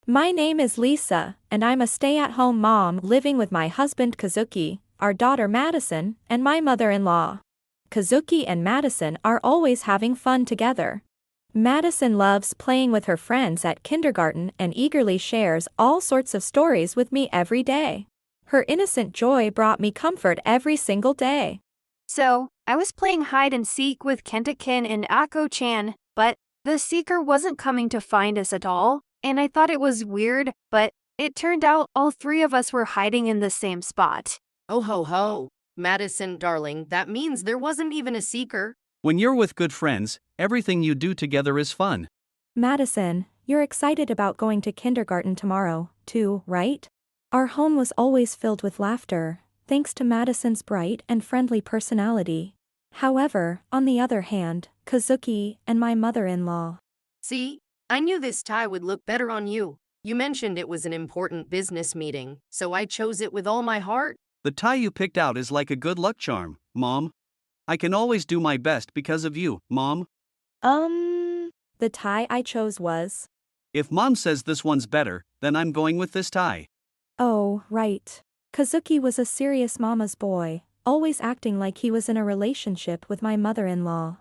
My name is Lisa, and I'm a stay-at-home mom living with my husband Kazuki, our daughter Madison, and my mother-in-law. Kazuki and Madison are always having fun together. Madison loves playing with her friends at kindergarten and eagerly shares all sorts of stories with me every day. Her innocent joy brought me comfort every single day. So, I was playing hide and seek with Kentakin and Ako-chan, but the seeker wasn't coming to find us at all, and I thought it was weird, but it turned out all three of us were hiding in the same spot. Oh ho ho. Madison, darling, that means there wasn't even a seeker. When you're with good friends, everything you do together is fun. Madison, you're excited about going to kindergarten tomorrow, too, right? Our home was always filled with laughter, thanks to Madison's bright and friendly personality. However, on the other hand, Kazuki and my mother-in-law. See? I knew this tie would look better on you. You mentioned it was an important business meeting, so I chose it with all my heart. The tie you picked out is like a good luck charm, Mom. I can always do my best because of you, Mom. The tie I chose was. If Mom says this one's better, then I'm going with this tie. Oh, right. Kazuki was a serious mama's boy, always acting like he was in a relationship with my mother-in-law.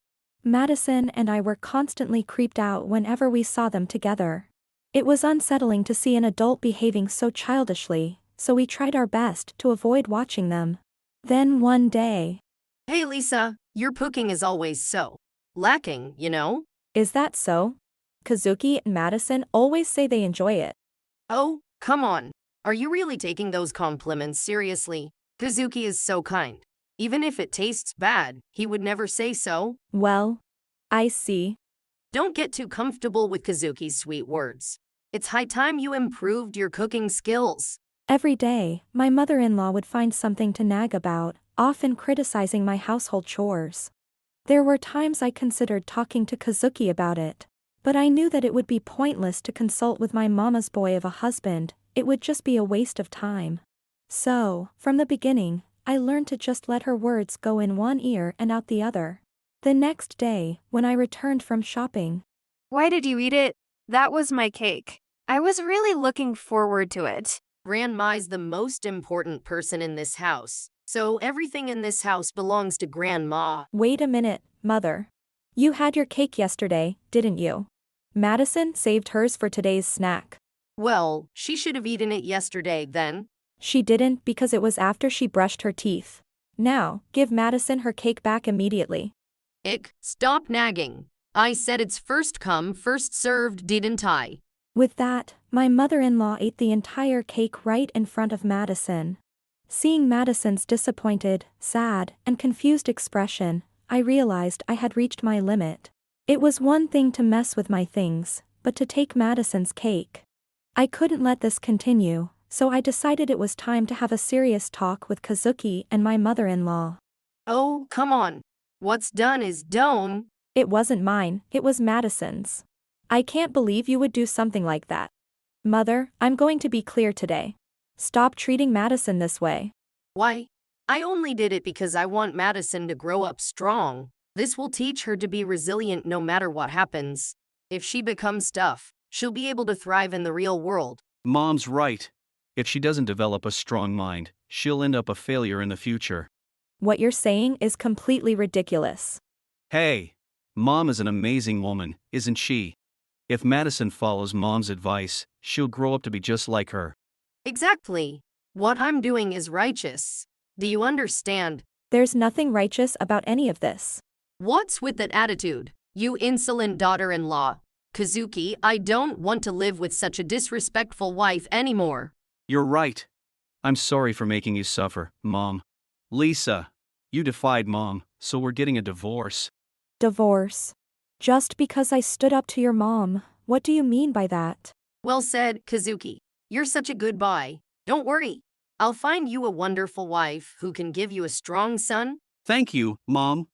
Madison and I were constantly creeped out whenever we saw them together. It was unsettling to see an adult behaving so childishly, so we tried our best to avoid watching them. Then one day. Hey Lisa, your cooking is always so lacking, you know? Is that so? Kazuki and Madison always say they enjoy it. Oh, come on. Are you really taking those compliments seriously? Kazuki is so kind. Even if it tastes bad, he would never say so. Well, I see. Don't get too comfortable with Kazuki's sweet words. It's high time you improved your cooking skills. Every day, my mother-in-law would find something to nag about, often criticizing my household chores. There were times I considered talking to Kazuki about it, but I knew that it would be pointless to consult with my mama's boy of a husband. It would just be a waste of time. So, from the beginning, I learned to just let her words go in one ear and out the other. The next day, when I returned from shopping. Why did you eat it? That was my cake. I was really looking forward to it. Grandma's the most important person in this house, so everything in this house belongs to Grandma. Wait a minute, Mother. You had your cake yesterday, didn't you? Madison saved hers for today's snack. Well, she should have eaten it yesterday then. She didn't because it was after she brushed her teeth. Now, give Madison her cake back immediately. Stop nagging. I said it's first come, first served, didn't I? With that, my mother-in-law ate the entire cake right in front of Madison. Seeing Madison's disappointed, sad, and confused expression, I realized I had reached my limit. It was one thing to mess with my things, but to take Madison's cake. I couldn't let this continue, so I decided it was time to have a serious talk with Kazuki and my mother-in-law. Oh, come on. What's done is done. It wasn't mine, it was Madison's. I can't believe you would do something like that. Mother, I'm going to be clear today. Stop treating Madison this way. Why? I only did it because I want Madison to grow up strong. This will teach her to be resilient no matter what happens. If she becomes tough, she'll be able to thrive in the real world. Mom's right. If she doesn't develop a strong mind, she'll end up a failure in the future. What you're saying is completely ridiculous. Hey, Mom is an amazing woman, isn't she? If Madison follows Mom's advice, she'll grow up to be just like her. Exactly. What I'm doing is righteous. Do you understand? There's nothing righteous about any of this. What's with that attitude, you insolent daughter-in-law? Kazuki, I don't want to live with such a disrespectful wife anymore. You're right. I'm sorry for making you suffer, Mom. Lisa, you defied Mom, so we're getting a divorce. Divorce? Just because I stood up to your mom, what do you mean by that? Well said, Kazuki. You're such a good boy. Don't worry. I'll find you a wonderful wife who can give you a strong son. Thank you, Mom.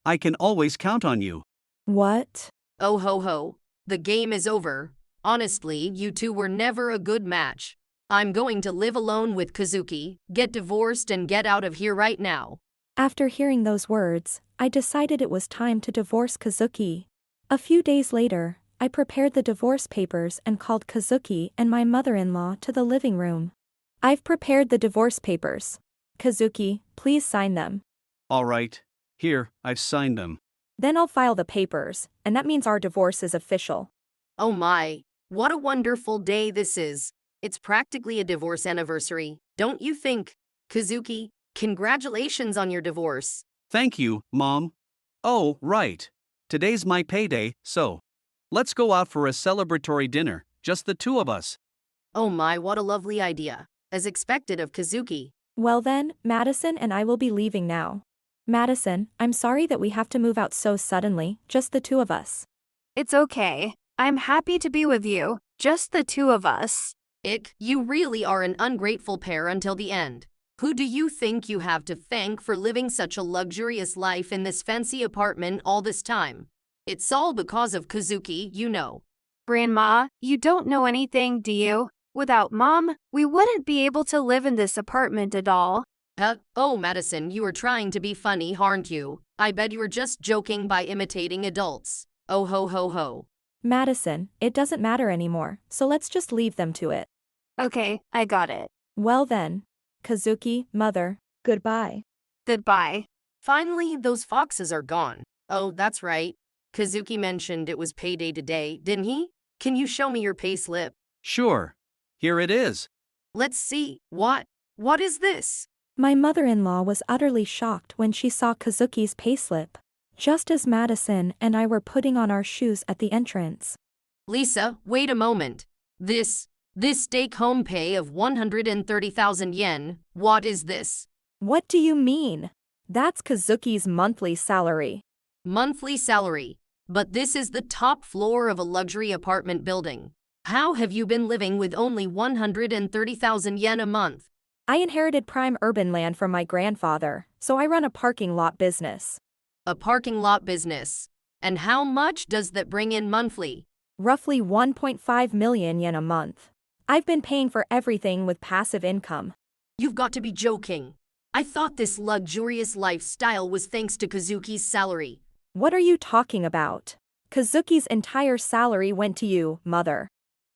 I can always count on you. What? Oh ho ho. The game is over. Honestly, you two were never a good match. I'm going to live alone with Kazuki, get divorced and get out of here right now. After hearing those words, I decided it was time to divorce Kazuki. A few days later, I prepared the divorce papers and called Kazuki and my mother-in-law to the living room. I've prepared the divorce papers. Kazuki, please sign them. All right. Here, I've signed them. Then I'll file the papers, and that means our divorce is official. Oh my, what a wonderful day this is. It's practically a divorce anniversary, don't you think? Kazuki, congratulations on your divorce. Thank you, Mom. Oh, right. Today's my payday, so let's go out for a celebratory dinner, just the two of us. Oh my, what a lovely idea. As expected of Kazuki. Well then, Madison and I will be leaving now. Madison, I'm sorry that we have to move out so suddenly, just the two of us. It's okay. I'm happy to be with you, just the two of us. Ick, you really are an ungrateful pair until the end. Who do you think you have to thank for living such a luxurious life in this fancy apartment all this time? It's all because of Kazuki, you know. Grandma, you don't know anything, do you? Without Mom, we wouldn't be able to live in this apartment at all. Oh, Madison, you were trying to be funny, aren't you? I bet you were just joking by imitating adults. Oh ho ho ho. Madison, it doesn't matter anymore, so let's just leave them to it. Okay, I got it. Well then. Kazuki, mother, goodbye. Goodbye. Finally, those foxes are gone. Oh, that's right. Kazuki mentioned it was payday today, didn't he? Can you show me your payslip? Sure. Here it is. Let's see. What is this? My mother-in-law was utterly shocked when she saw Kazuki's payslip, just as Madison and I were putting on our shoes at the entrance. Lisa, wait a moment. This take-home pay of 130,000 yen, what is this? What do you mean? That's Kazuki's monthly salary. Monthly salary. But this is the top floor of a luxury apartment building. How have you been living with only 130,000 yen a month? I inherited prime urban land from my grandfather, so I run a parking lot business. A parking lot business. And how much does that bring in monthly? Roughly 1.5 million yen a month. I've been paying for everything with passive income. You've got to be joking. I thought this luxurious lifestyle was thanks to Kazuki's salary. What are you talking about? Kazuki's entire salary went to you, mother.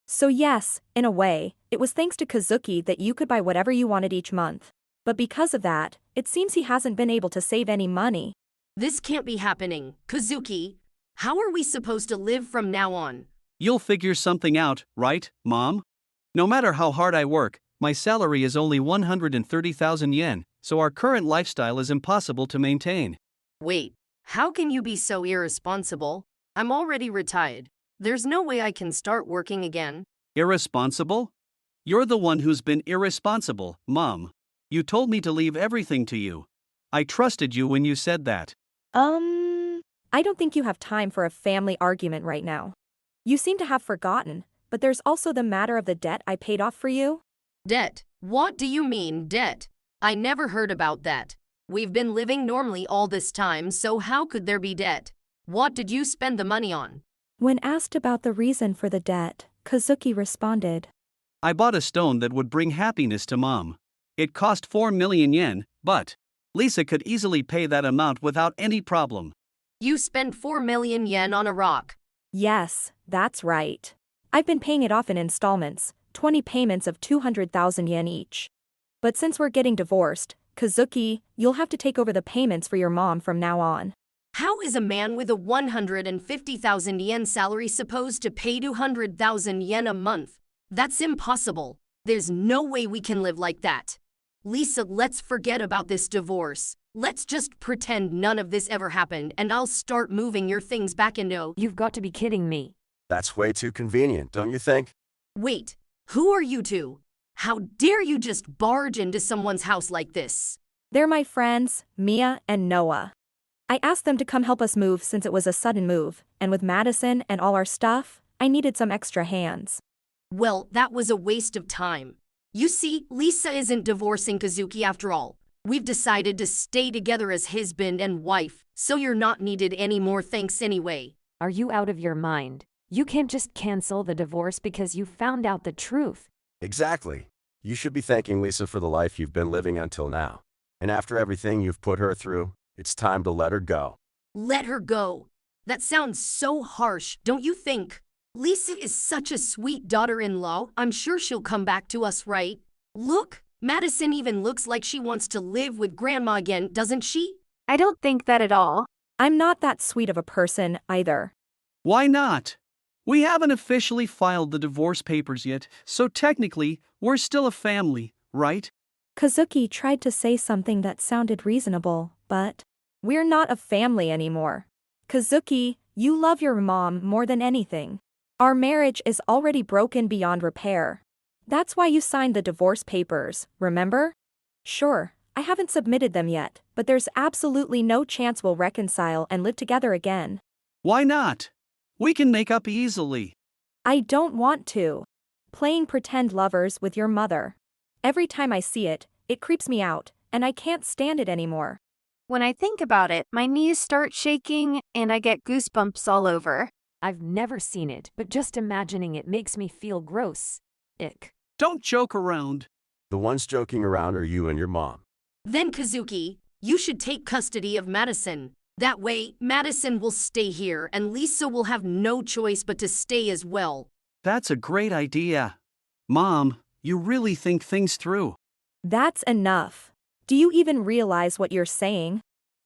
So yes, in a way, it was thanks to Kazuki that you could buy whatever you wanted each month. But because of that, it seems he hasn't been able to save any money. This can't be happening. Kazuki, how are we supposed to live from now on? You'll figure something out, right, Mom? No matter how hard I work, my salary is only 130,000 yen, so our current lifestyle is impossible to maintain. Wait, how can you be so irresponsible? I'm already retired. There's no way I can start working again. Irresponsible? You're the one who's been irresponsible, Mom. You told me to leave everything to you. I trusted you when you said that. I don't think you have time for a family argument right now. You seem to have forgotten, but there's also the matter of the debt I paid off for you. Debt? What do you mean, debt? I never heard about that. We've been living normally all this time, so how could there be debt? What did you spend the money on? When asked about the reason for the debt, Kazuki responded, I bought a stone that would bring happiness to Mom. It cost 4 million yen, but Lisa could easily pay that amount without any problem. You spent 4 million yen on a rock. Yes, that's right. I've been paying it off in installments, 20 payments of 200,000 yen each. But since we're getting divorced, Kazuki, you'll have to take over the payments for your mom from now on. How is a man with a 150,000 yen salary supposed to pay 200,000 yen a month? That's impossible. There's no way we can live like that. Lisa, let's forget about this divorce. Let's just pretend none of this ever happened and I'll start moving your things back into. You've got to be kidding me. That's way too convenient, don't you think? Wait, who are you two? How dare you just barge into someone's house like this? They're my friends, Mia and Noah. I asked them to come help us move since it was a sudden move, and with Madison and all our stuff, I needed some extra hands. Well, that was a waste of time. You see, Lisa isn't divorcing Kazuki after all. We've decided to stay together as husband and wife, so you're not needed anymore, thanks anyway. Are you out of your mind? You can't just cancel the divorce because you found out the truth. Exactly. You should be thanking Lisa for the life you've been living until now. And after everything you've put her through, it's time to let her go. Let her go. That sounds so harsh, don't you think? Lisa is such a sweet daughter-in-law. I'm sure she'll come back to us, right? Look, Madison even looks like she wants to live with Grandma again, doesn't she? I don't think that at all. I'm not that sweet of a person, either. Why not? We haven't officially filed the divorce papers yet, so technically, we're still a family, right? Kazuki tried to say something that sounded reasonable, but we're not a family anymore. Kazuki, you love your mom more than anything. Our marriage is already broken beyond repair. That's why you signed the divorce papers, remember? Sure, I haven't submitted them yet, but there's absolutely no chance we'll reconcile and live together again. Why not? We can make up easily. I don't want to. Playing pretend lovers with your mother. Every time I see it, it creeps me out, and I can't stand it anymore. When I think about it, my knees start shaking and I get goosebumps all over. I've never seen it, but just imagining it makes me feel gross. Ick. Don't joke around. The ones joking around are you and your mom. Then Kazuki, you should take custody of Madison. That way, Madison will stay here and Lisa will have no choice but to stay as well. That's a great idea. Mom, you really think things through. That's enough. Do you even realize what you're saying?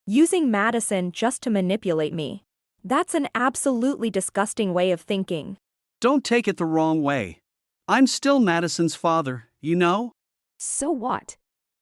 Using Madison just to manipulate me. That's an absolutely disgusting way of thinking. Don't take it the wrong way. I'm still Madison's father, you know? So what?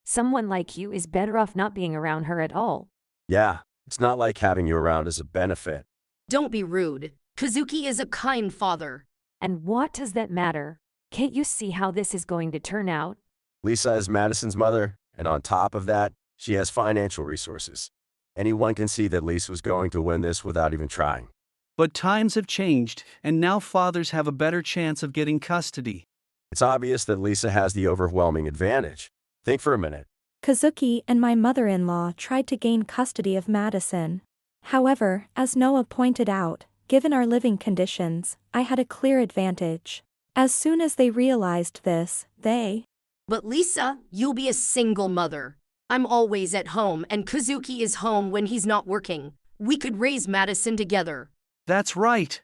Someone like you is better off not being around her at all. Yeah, it's not like having you around is a benefit. Don't be rude. Kazuki is a kind father. And what does that matter? Can't you see how this is going to turn out? Lisa is Madison's mother, and on top of that, she has financial resources. Anyone can see that Lisa was going to win this without even trying. But times have changed, and now fathers have a better chance of getting custody. It's obvious that Lisa has the overwhelming advantage. Think for a minute. Kazuki and my mother-in-law tried to gain custody of Madison. However, as Noah pointed out, given our living conditions, I had a clear advantage. As soon as they realized this, they... But Lisa, you'll be a single mother. I'm always at home and Kazuki is home when he's not working. We could raise Madison together. That's right.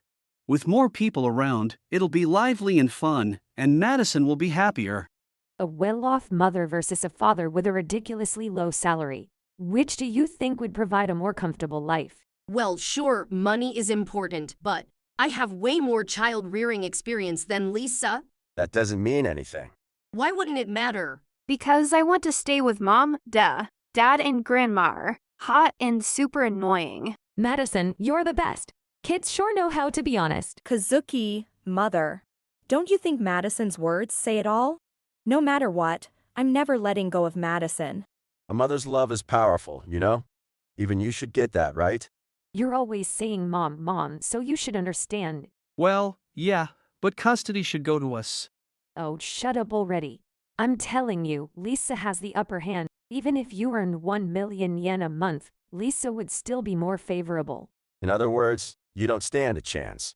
With more people around, it'll be lively and fun, and Madison will be happier. A well-off mother versus a father with a ridiculously low salary. Which do you think would provide a more comfortable life? Well, sure, money is important, but I have way more child-rearing experience than Lisa. That doesn't mean anything. Why wouldn't it matter? Because I want to stay with Mom, Dad, and Grandma are hot and super annoying. Madison, you're the best. Kids sure know how to be honest. Kazuki, mother. Don't you think Madison's words say it all? No matter what, I'm never letting go of Madison. A mother's love is powerful, you know? Even you should get that, right? You're always saying mom, mom, so you should understand. Well, yeah, but custody should go to us. Oh, shut up already. I'm telling you, Lisa has the upper hand. Even if you earned 1 million yen a month, Lisa would still be more favorable. In other words, you don't stand a chance.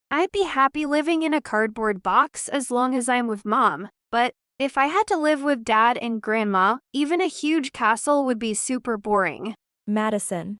I'd be happy living in a cardboard box as long as I'm with Mom, but if I had to live with Dad and Grandma, even a huge castle would be super boring. Madison.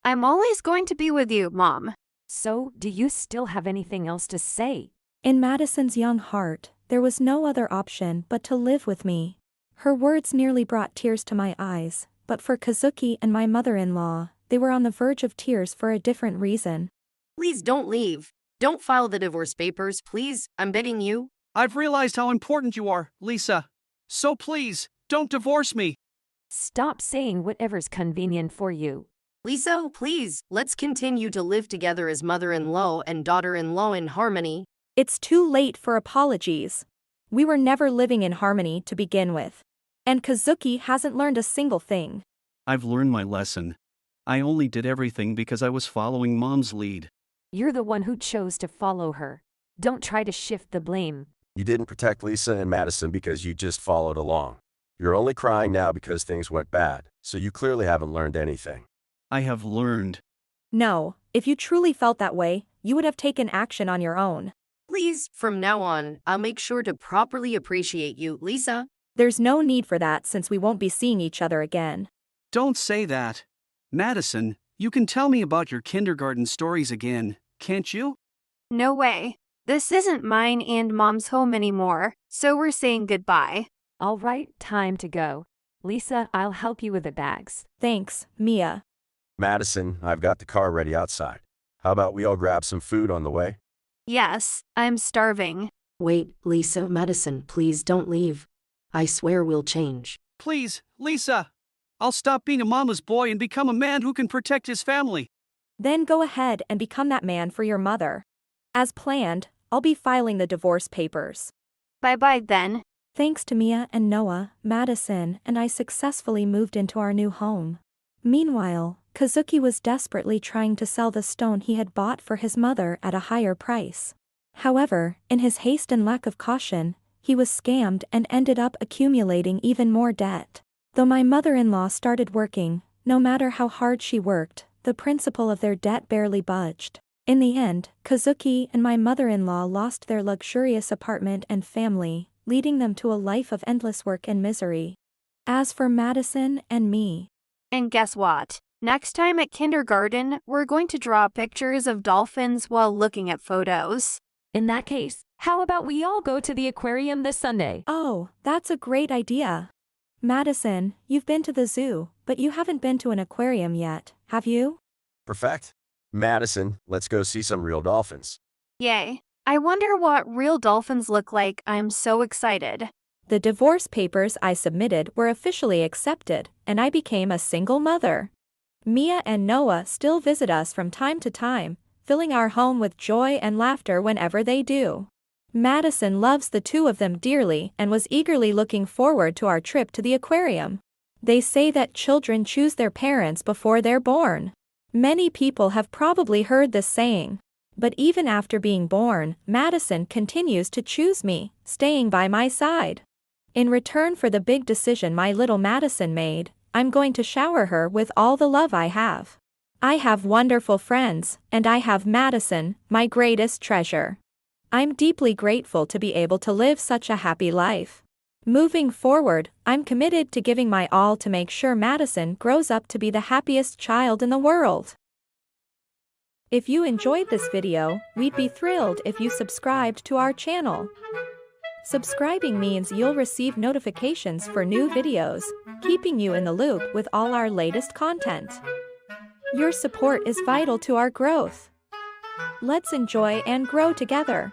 I'm always going to be with you, Mom. So, do you still have anything else to say? In Madison's young heart, there was no other option but to live with me. Her words nearly brought tears to my eyes, but for Kazuki and my mother-in-law, they were on the verge of tears for a different reason. Please don't leave. Don't file the divorce papers, please. I'm begging you. I've realized how important you are, Lisa. So please, don't divorce me. Stop saying whatever's convenient for you. Lisa, please, let's continue to live together as mother-in-law and daughter-in-law in harmony. It's too late for apologies. We were never living in harmony to begin with. And Kazuki hasn't learned a single thing. I've learned my lesson. I only did everything because I was following Mom's lead. You're the one who chose to follow her. Don't try to shift the blame. You didn't protect Lisa and Madison because you just followed along. You're only crying now because things went bad, so you clearly haven't learned anything. I have learned. No, if you truly felt that way, you would have taken action on your own. Please, from now on, I'll make sure to properly appreciate you, Lisa. There's no need for that since we won't be seeing each other again. Don't say that. Madison, you can tell me about your kindergarten stories again, can't you? No way. This isn't mine and Mom's home anymore, so we're saying goodbye. All right, time to go. Lisa, I'll help you with the bags. Thanks, Mia. Madison, I've got the car ready outside. How about we all grab some food on the way? Yes, I'm starving. Wait, Lisa, Madison, please don't leave. I swear we'll change. Please, Lisa. I'll stop being a mama's boy and become a man who can protect his family. Then go ahead and become that man for your mother. As planned, I'll be filing the divorce papers. Bye-bye then. Thanks to Mia and Noah, Madison and I successfully moved into our new home. Meanwhile, Kazuki was desperately trying to sell the stone he had bought for his mother at a higher price. However, in his haste and lack of caution, he was scammed and ended up accumulating even more debt. Though my mother-in-law started working, no matter how hard she worked, the principal of their debt barely budged. In the end, Kazuki and my mother-in-law lost their luxurious apartment and family, leading them to a life of endless work and misery. As for Madison and me. And guess what? Next time at kindergarten, we're going to draw pictures of dolphins while looking at photos. In that case, how about we all go to the aquarium this Sunday? Oh, that's a great idea. Madison, you've been to the zoo, but you haven't been to an aquarium yet, have you? Perfect. Madison, let's go see some real dolphins. Yay. I wonder what real dolphins look like. I'm so excited. The divorce papers I submitted were officially accepted, and I became a single mother. Mia and Noah still visit us from time to time, filling our home with joy and laughter whenever they do. Madison loves the two of them dearly and was eagerly looking forward to our trip to the aquarium. They say that children choose their parents before they're born. Many people have probably heard this saying. But even after being born, Madison continues to choose me, staying by my side. In return for the big decision my little Madison made, I'm going to shower her with all the love I have. I have wonderful friends, and I have Madison, my greatest treasure. I'm deeply grateful to be able to live such a happy life. Moving forward, I'm committed to giving my all to make sure Madison grows up to be the happiest child in the world. If you enjoyed this video, we'd be thrilled if you subscribed to our channel. Subscribing means you'll receive notifications for new videos, keeping you in the loop with all our latest content. Your support is vital to our growth. Let's enjoy and grow together.